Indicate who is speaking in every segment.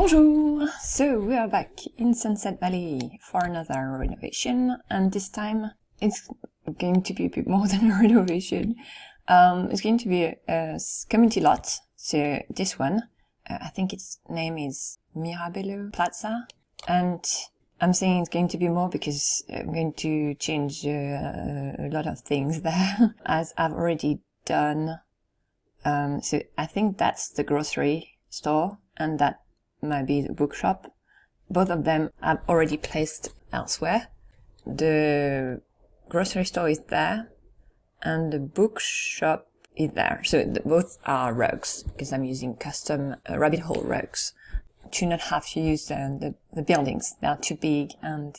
Speaker 1: Bonjour! So we are back in Sunset Valley for another renovation, and this time it's going to be a bit more than a renovation. It's going to be a community lot. So this one, I think its name is MIRABELLO Plaza, and I'm saying it's going to be more because I'm going to change a lot of things there, as I've already done. So I think that's the grocery store, and that might be the bookshop. Both of them I've already placed elsewhere. The grocery store is there, and the bookshop is there. So both are rugs, because I'm using custom rabbit hole rugs to not have to use the buildings. They're too big, and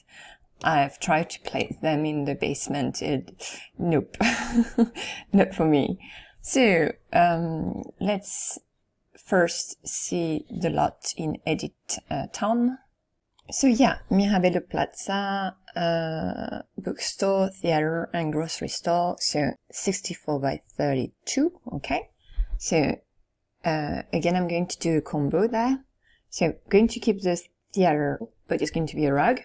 Speaker 1: I've tried to place them in the basement. Nope, not for me. So let's first see the lot in Edit Town. So yeah, MIRABELLO Plaza, bookstore, theater, and grocery store. So 64 by 32. Okay. So again, I'm going to do a combo there. So I'm going to keep the theater, but it's going to be a rug.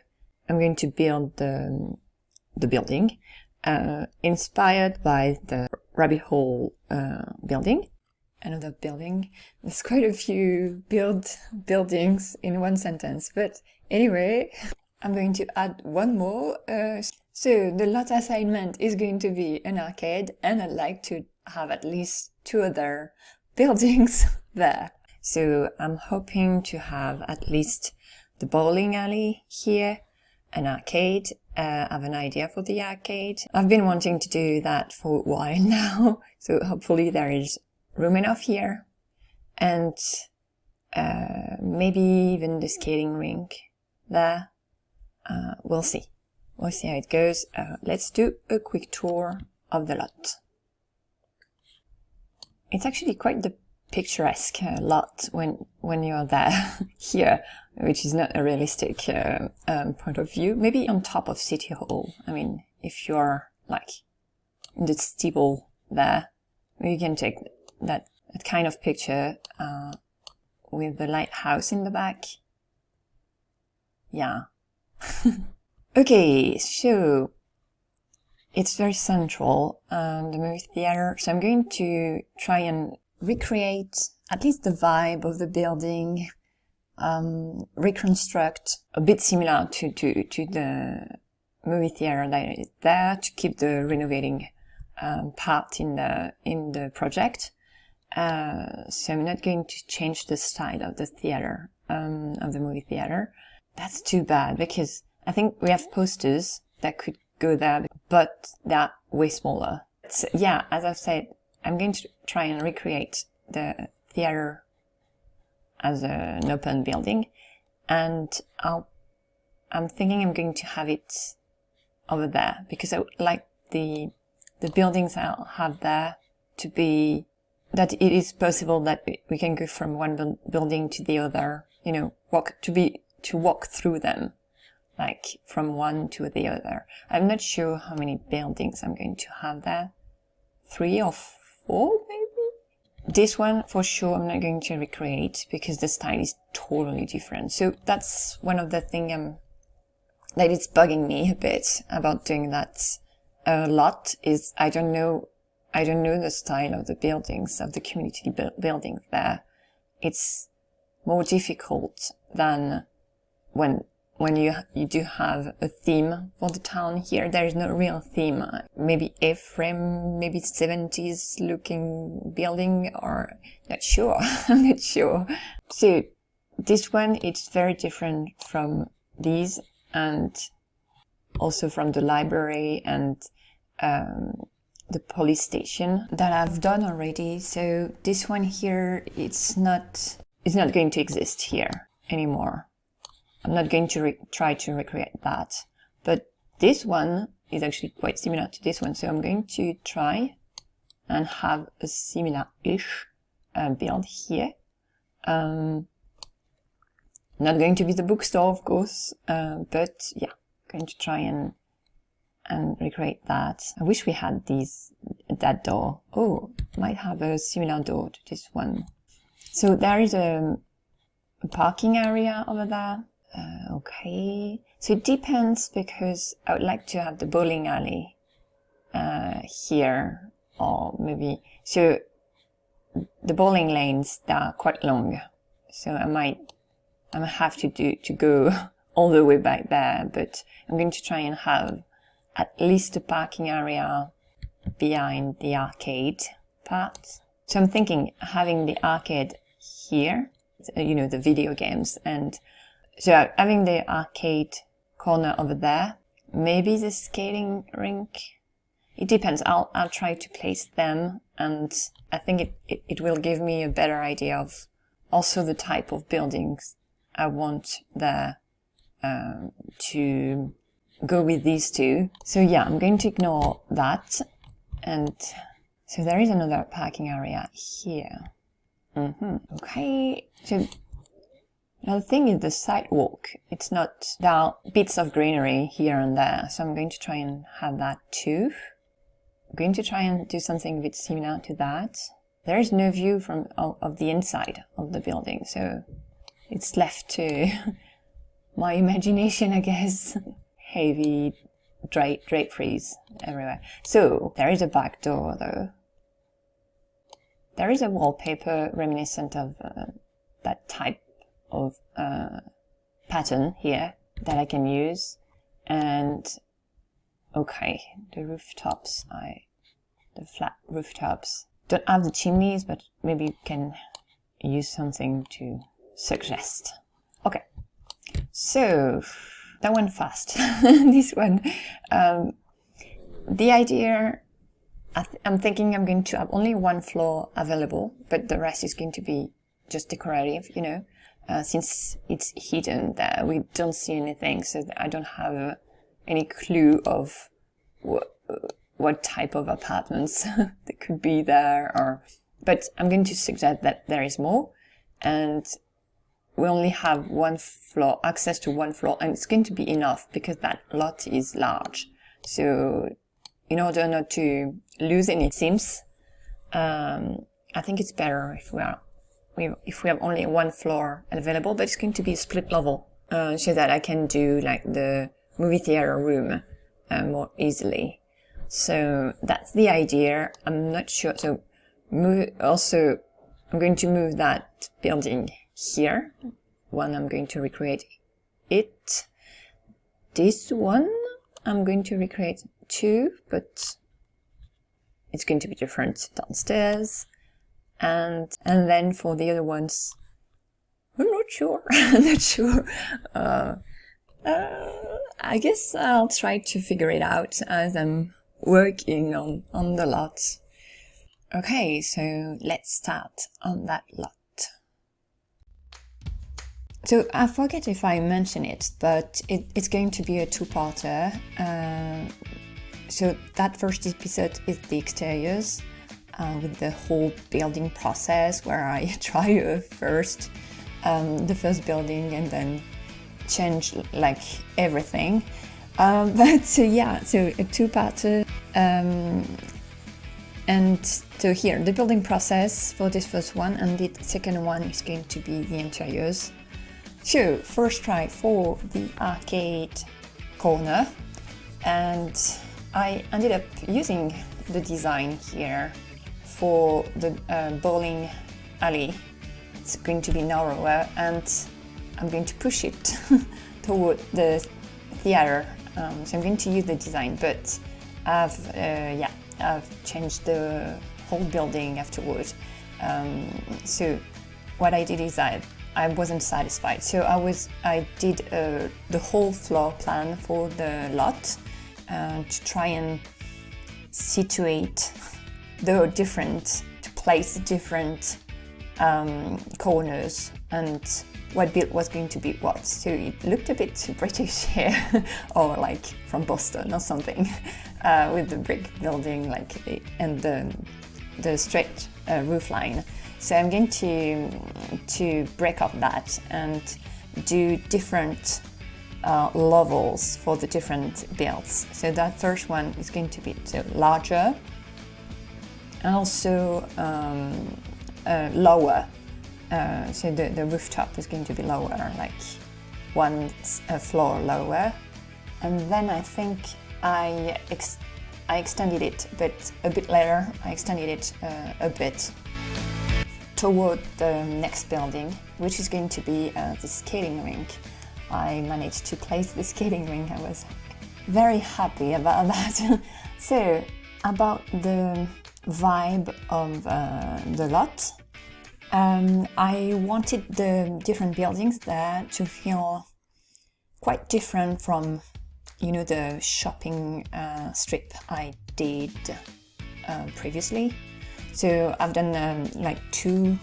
Speaker 1: I'm going to build the building, inspired by the rabbit hole building. Another building. There's quite a few buildings in one sentence, but anyway, I'm going to add one more. So the lot assignment is going to be an arcade, and I'd like to have at least 2 other buildings there. So I'm hoping to have at least the bowling alley here, an arcade. I have an idea for the arcade. I've been wanting to do that for a while now, so hopefully there is room enough here, and maybe even the skating rink there. We'll see how it goes. Let's do a quick tour of the lot. It's actually quite the picturesque lot when you're there here, which is not a realistic point of view. Maybe on top of City Hall. I mean, if you're like in the steeple there, you can take that kind of picture with the lighthouse in the back. Yeah. Okay, so it's very central, the movie theater. So I'm going to try and recreate at least the vibe of the building, reconstruct a bit similar to the movie theater that is there, to keep the renovating part in the project. So I'm not going to change the style of the theater, of the movie theater. That's too bad, because I think we have posters that could go there, but they're way smaller. So, yeah, as I've said, I'm going to try and recreate the theater as an open building, and I'm thinking I'm going to have it over there, because I would like the buildings I'll have there to be, that it is possible that we can go from one building to the other, you know, walk through them, like from one to the other. I'm not sure how many buildings I'm going to have there. 3 or 4 maybe? This one for sure I'm not going to recreate, because the style is totally different. So that's one of the things that is bugging me a bit about doing that a lot, is I don't know the style of the buildings, of the community buildings there. It's more difficult than when you do have a theme for the town. Here there is no real theme. Maybe A-frame, maybe 70s looking building, or not sure. I'm not sure. So this one, it's very different from these, and also from the library and the police station that I've done already. So this one here, it's not going to exist here anymore. I'm not going to try to recreate that. But this one is actually quite similar to this one, so I'm going to try and have a similar-ish build here. Not going to be the bookstore, of course, but yeah, going to try and recreate that. I wish we had that door. Oh, might have a similar door to this one. So there is a parking area over there. Okay, so it depends because I would like to have the bowling alley here, or maybe, so the bowling lanes, they are quite long, so I might have to go all the way back there, but I'm going to try and have at least a parking area behind the arcade part. So I'm thinking having the arcade here, you know, the video games, and so having the arcade corner over there, maybe the skating rink. It depends. I'll try to place them, and I think it will give me a better idea of also the type of buildings I want there to go with these two. So yeah, I'm going to ignore that. And so there is another parking area here. Okay, so now the thing is the sidewalk. It's not, there are bits of greenery here and there, so I'm going to try and have that too. I'm going to try and do something a bit similar to that. There is no view from of the inside of the building, so it's left to my imagination, I guess. Heavy draperies everywhere. So there is a back door though. There is a wallpaper reminiscent of that type of pattern here that I can use. And okay, the rooftops, the flat rooftops don't have the chimneys, but maybe you can use something to suggest. Okay, so that went fast. This one, the idea, I'm thinking I'm going to have only one floor available, but the rest is going to be just decorative, you know, since it's hidden there, we don't see anything, so I don't have any clue of what type of apartments that could be there, or, but I'm going to suggest that there is more, and we only have one floor, access to one floor, and it's going to be enough because that lot is large. So in order not to lose any SIMS, I think it's better if we have only one floor available, but it's going to be a split level, so that I can do like the movie theater room more easily. So that's the idea. I'm not sure. So also, I'm going to move that building here. One, I'm going to recreate it. This one, I'm going to recreate too, but it's going to be different downstairs. And then for the other ones, I'm not sure. I'm not sure. I guess I'll try to figure it out as I'm working on the lot. Okay, so let's start on that lot. So I forget if I mentioned it, but it's going to be a two-parter. So that first episode is the exteriors, with the whole building process where I try first the first building and then change like everything. But yeah, so a two-parter. And so here, the building process for this first one, and the second one is going to be the interiors. So first try for the arcade corner, and I ended up using the design here for the bowling alley. It's going to be narrower, and I'm going to push it toward the theater. So I'm going to use the design, but I've changed the whole building afterward. So what I did is I wasn't satisfied. So I did the whole floor plan for the lot to try and situate to place the different corners and what build was going to be what. So it looked a bit British here, or like from Boston or something, with the brick building and the straight roof line. So I'm going to break up that and do different levels for the different builds. So that first one is going to be larger and also lower So the rooftop is going to be lower, like one floor lower. And then I think I extended it, but a bit later I extended it a bit toward the next building, which is going to be the skating rink. I managed to place the skating rink. I was very happy about that. So, about the vibe of the lot, I wanted the different buildings there to feel quite different from, you know, the shopping strip I did previously. So I've done like two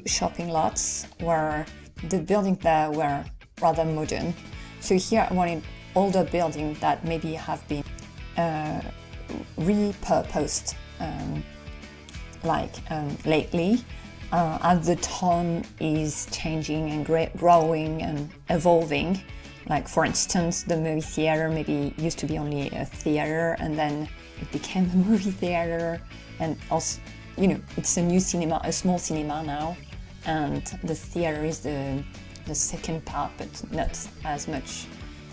Speaker 1: shopping lots where the buildings there were rather modern. So here I wanted older buildings that maybe have been repurposed lately, as the town is changing and growing and evolving. Like, for instance, the movie theater maybe used to be only a theater, and then it became a movie theater, and also, you know, it's a new cinema, a small cinema now, and the theater is the second part, but not as much.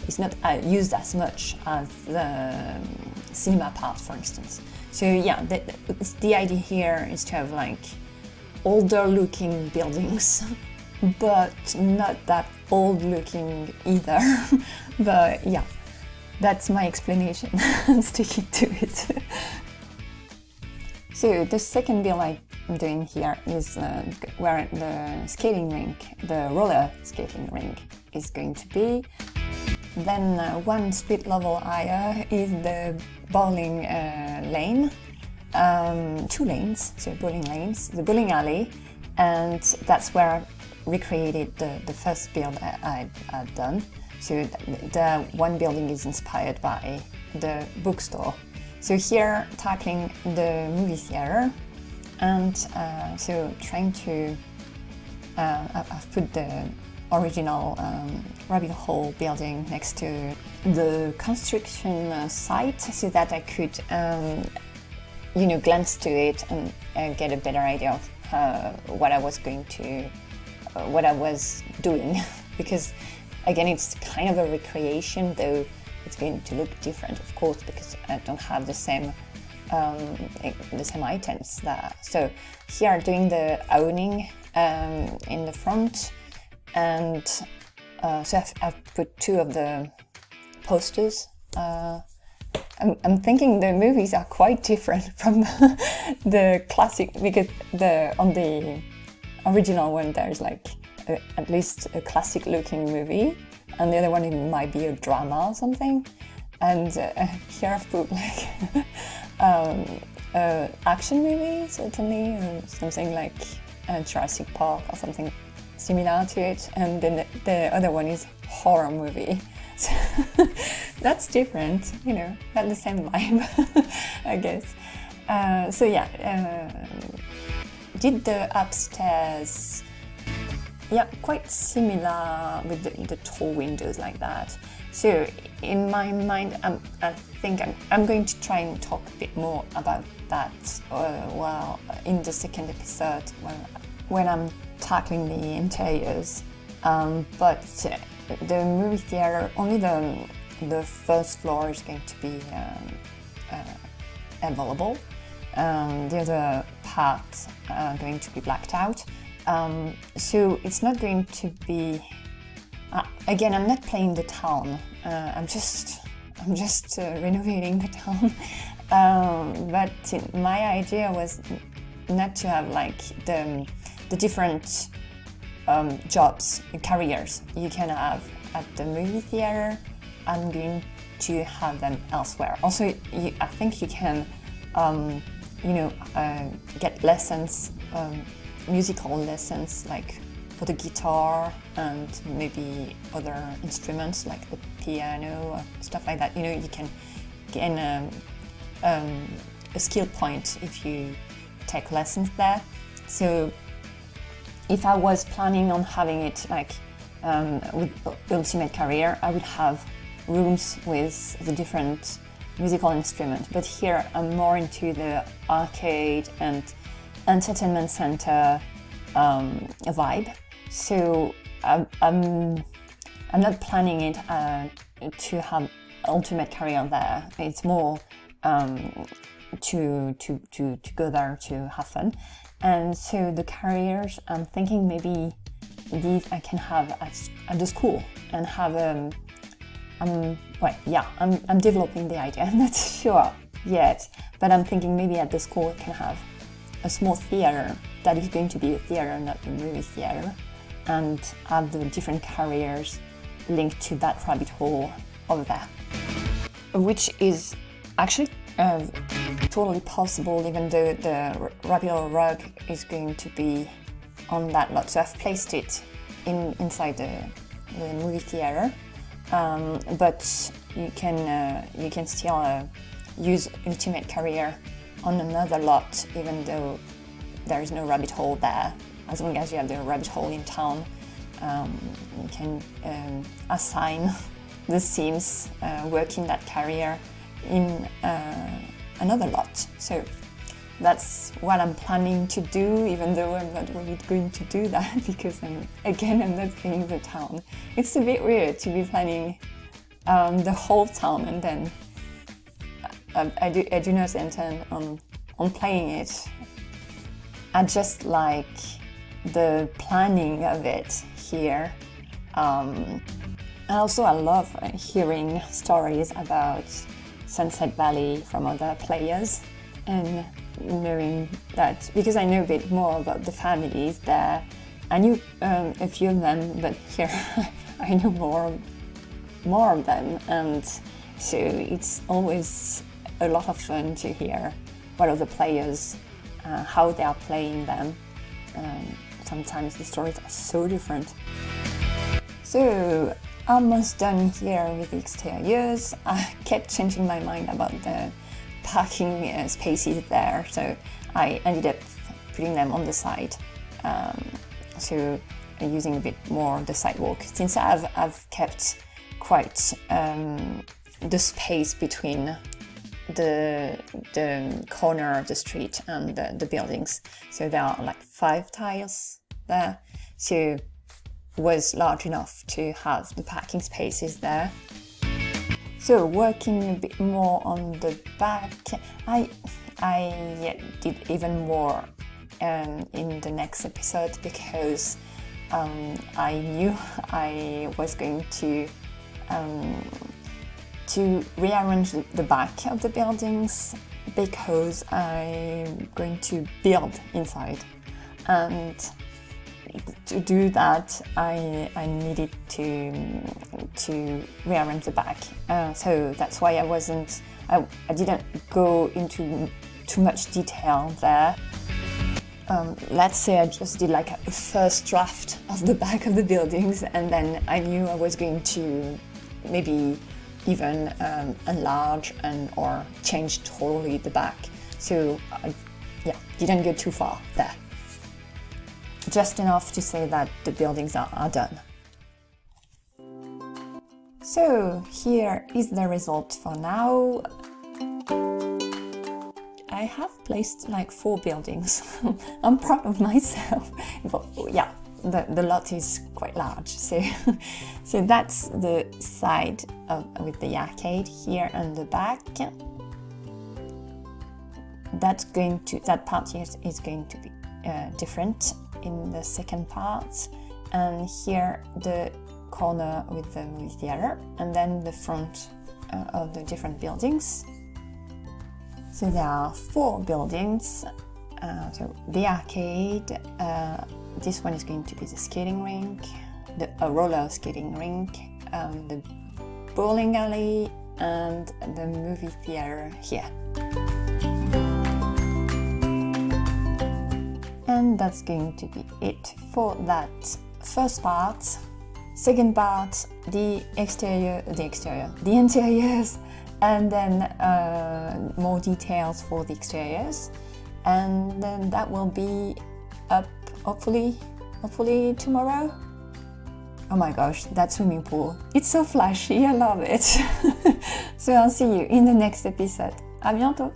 Speaker 1: It's not used as much as the cinema part, for instance. So yeah, the idea here is to have like older looking buildings, but not that old looking either. But yeah, that's my explanation. I'm sticking to it. So the second build I'm doing here is where the skating rink, the roller skating rink, is going to be. Then one street level higher is the bowling lane, 2 lanes, so bowling lanes, the bowling alley, and that's where I recreated the first build I had done. So the one building is inspired by the bookstore. So here tackling the movie theater, and so trying to, I've put the original rabbit hole building next to the construction site so that I could, you know, glance to it and get a better idea of what I was doing. Because again, it's kind of a recreation, though it's going to look different, of course, because I don't have the same items there. So here, doing the awning in the front, and so I've put 2 of the posters. I'm thinking the movies are quite different from the classic, because on the original one there's like at least a classic looking movie, and the other one it might be a drama or something. And here I've put like action movie, certainly, or something like Jurassic Park or something similar to it, and then the other one is horror movie. So that's different, you know, not the same vibe, I guess. So yeah, did the upstairs, yeah, quite similar with the tall windows like that. So in my mind, I think I'm going to try and talk a bit more about that well in the second episode when I'm tackling the interiors. But the movie theater, only the first floor is going to be available. The other parts are going to be blacked out. So it's not going to be. Again, I'm not playing the town. I'm just renovating the town. But my idea was not to have like the different jobs and careers you can have at the movie theater. I'm going to have them elsewhere. Also, I think you can, get lessons, musical lessons, like for the guitar and maybe other instruments like the piano or stuff like that. You know, you can gain a skill point if you take lessons there. So if I was planning on having it like with Ultimate Career, I would have rooms with the different musical instruments. But here I'm more into the arcade and entertainment center vibe. So I'm not planning it to have ultimate career there. It's more to go there to have fun. And so the careers, I'm thinking maybe these I can have at the school and have I'm developing the idea. I'm not sure yet, but I'm thinking maybe at the school I can have a small theater that is going to be a theater, not a movie theater, and have the different careers linked to that rabbit hole over there, which is actually totally possible, even though the rabbit hole rug is going to be on that lot. So I've placed it inside the movie theater, but you can still use Ultimate Career on another lot, even though there is no rabbit hole there. As long as you have the rabbit hole in town, you can assign the SIMS working that career in another lot. So that's what I'm planning to do, even though I'm not really going to do that because I'm not planning the town. It's a bit weird to be planning the whole town and then I do not intend on playing it. I just like the planning of it here. And also I love hearing stories about Sunset Valley from other players and knowing that, because I know a bit more about the families there. I knew a few of them, but here I know more of them, and so it's always a lot of fun to hear what other players, how they are playing them. Sometimes the stories are so different. So almost done here with the exteriors. I kept changing my mind about the parking spaces there, so I ended up putting them on the side. So using a bit more the sidewalk, since I've kept quite the space between the corner of the street and the buildings. So there are like 5 tiles there, so it was large enough to have the parking spaces there. So working a bit more on the back, I did even more in the next episode, because I knew I was going to rearrange the back of the buildings, because I'm going to build inside, and to do that I needed to rearrange the back. So that's why I didn't go into too much detail there. Let's say I just did like a first draft of the back of the buildings, and then I knew I was going to maybe even enlarge or change totally the back. So I didn't go too far there. Just enough to say that the buildings are done. So here is the result for now. I have placed like 4 buildings. I'm proud of myself. But yeah, the lot is quite large. So that's the side with the arcade here and the back. That part here is going to be different in the second part, and here the corner with the movie theater, and then the front of the different buildings. So there are 4 buildings. So the arcade, this one is going to be the skating rink, a roller skating rink, the bowling alley, and the movie theater here. And that's going to be it for that first part. Second part, the interiors, and then more details for the exteriors. And then that will be up hopefully tomorrow. Oh my gosh, that swimming pool. It's so flashy, I love it. So I'll see you in the next episode. À bientôt!